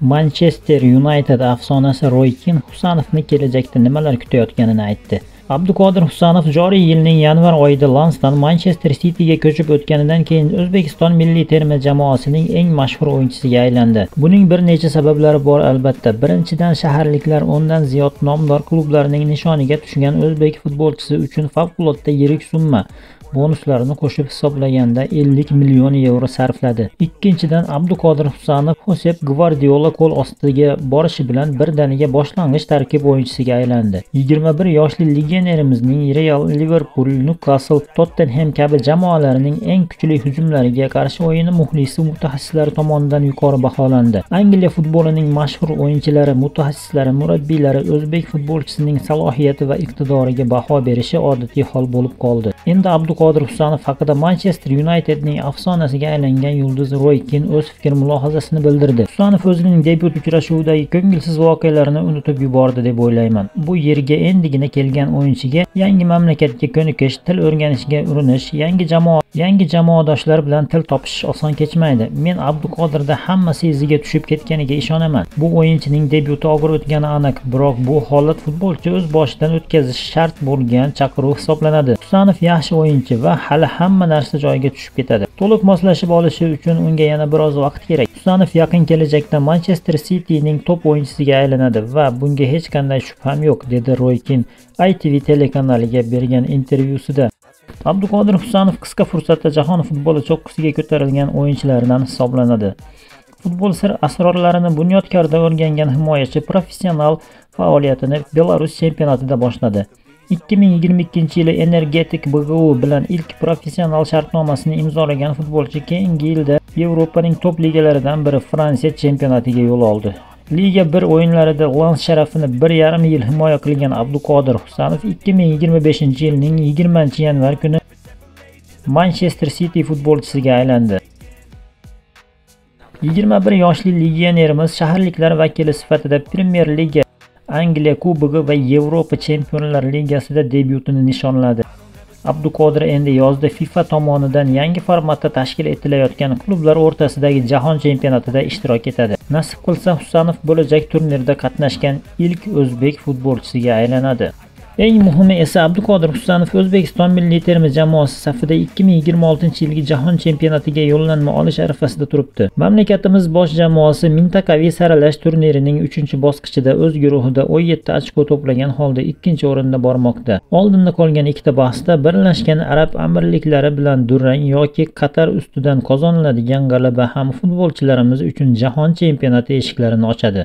Manchester United afsonasi Roy Keane Husanovni kelajakda nimalar kutayotganini aytdi. Abduqodir Husanov joriy yilning yanvar oyida Lensdan Manchester Cityga ko'chib o'tganidan keyin O'zbekiston milliy terma jamoasining eng mashhur o'yinchisiga aylandi. Buning bir necha sabablari bor albatta. Birinchidan, shaharliklar o'ndan ziyod nomdor klublarning nishoniga tushgan o'zbek futbolchisi uchun favqulodda yirik summa bonuslarni qo'shib hisoblaganda 50 million yevro sarfladi. Ikkinchidan, Abduqodir Husanov Josep Gvardiola qo'l ostiga borishi bilan birdaniga boshlang'ich tarkib o'yinchisiga aylandi. 21 yoshli legionerimizning Real, Liverpool, Newcastle, Tottenham kabi jamoalarining eng kuchli hujumlariga qarshi o'yini muxlisi mutaxassislar tomonidan yuqori baholandi. Angliya futbolining mashhur o'yinchilari, mutaxassislari, murabbiylari o'zbek futbolchisining salohiyati va iqtidoriga baho berishi odatiy hol bo'lib qoldi. Endi Abduqodir Husanov haqida Manchester Unitedning afsonasiga aylangan yulduz Roy Keane o'z fikr-mulohazasini bildirdi. Husanov o'zining debyut uchrashuvidagi ko'ngilsiz voqealarni unutib yubordi deb o'ylayman. Bu yerga endigina kelgan o'yinchiga yangi mamlakatga ko'nikish, til o'rganishga urinish, yangi jamoadoshlar bilan til topish oson kechmaydi. Men Abduqodirda hammasi iziga tushib ketganiga ishonaman. Bu o'yinchining debyuti og'ir o'tgani aniq, biroq bu holat futbolchi o'z boshidan o'tkazishi shart bo'lgan chaqiruv hisoblanadi. Husanov yaxshi o'yinchi va hali hamma narsa joyiga tushib ketadi. To'liq moslashib olishi uchun unga yana biroz vaqt kerak. Husanov yaqin kelajakda Manchester Cityning top o'yinchisiga aylanadi va bunga hech qanday shubham yo'q, dedi Roy Keane ITV telekanaliga bergan intervyusida. Abduqodir Husanov qisqa fursatda jahon futboli cho'qqisiga ko'tarilgan o'yinchilardan hisoblanadi. Futbol sir asrorlarini bunyodkorda o'rgangan himoyachi professional faoliyatini Belarus chempionatida boshladi. 2022-yili Energetik BGU bilan ilk professional shartnomasini imzolagan futbolchi keyingi yilda Yevropaning top ligalaridan biri Fransiya chempionatiga yo'l oldi. Liga 1 o'yinlarida Lens sharafini 1,5 yil himoya qilgan Abduqodir Husanov 2025-yilning 20-yanvar kuni Manchester City futbolchisiga aylandi. 21 yoshli legionerimiz shaharliklar vakili sifatida Premier Liga, Angliya Kubogi va Yevropa Chempionlar Ligasida debyutini nishonladi. Abduqodir endi yozda FIFA tomonidan yangi formatda tashkil etilayotgan klublar o'rtasidagi jahon chempionatida ishtirok etadi. Nasib qilsa, Husanov bo'lajak turnirda qatnashgan ilk o'zbek futbolchisiga aylanadi. Eng muhimi esa Abduqodir Husanov O'zbekiston milliy terma jamoasi safida 2026-yilgi jahon chempionatiga yo'llanma olish arafasida turibdi. Mamlakatimiz bosh jamoasi mintaqaviy saralash turnirining 3-bosqichida o'z guruhida 17 ochko to'plagan holda 2-o'rinda bormoqda. Oldinda qolgan ikkita bahsda Birlashgan Arab Amirliklari bilan durang yoki Qatar ustidan qozoniladigan g'alaba ham futbolchilarimiz uchun jahon chempionati eshiklarini ochadi.